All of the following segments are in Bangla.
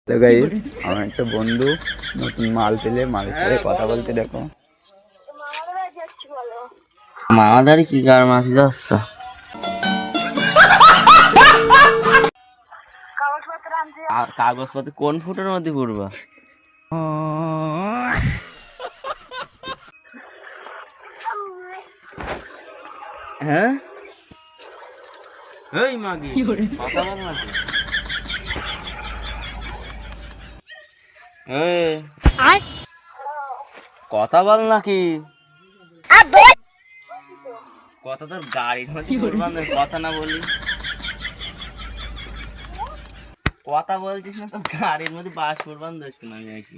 হ্যালো গাইস, আমার একটা বন্ধু নতুন মাল পেলে মালের সাথে কথা বলতে দেখো। মামাদারি কি গার মাছি যাচ্ছ? কাগজপত্র কোন ফুটের মধ্যে পড়বা? হ্যাঁ এই মাগি কথা বল নাকি? কথা বল নাকি? কথা তোর গাড়ির মধ্যে পড়বা না, কথা না বলি কথা বলছিস না তো গাড়ির মধ্যে বাস করবান দেখুন। আমি আইছি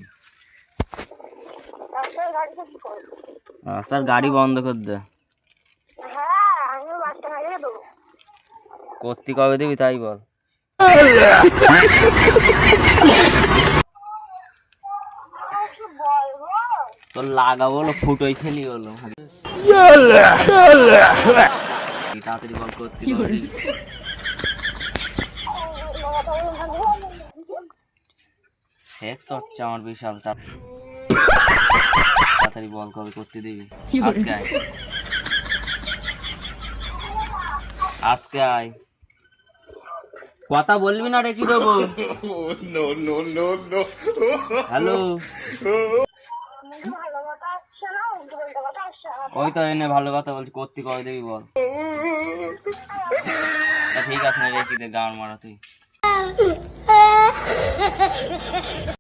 রাস্তার গাড়ি বন্ধ করে দে। করতে কবে দিবি তাই বল। তোর লাগাবো হলো ফুটোই খেলি হলো তাড়াতাড়ি বল করতে সেক্স হচ্ছে আমার বিশাল চাপ। তাড়াতাড়ি বল কবে করতে দিবি? আজকে আয়, আজকে আয়। কথা বলবি না রেখে দেবো। হ্যালো ওই তো এনে ভালো কথা বলছি, করতে কবে দিবি বল। ঠিক আছে না রেখে দে, গান মারা তুই।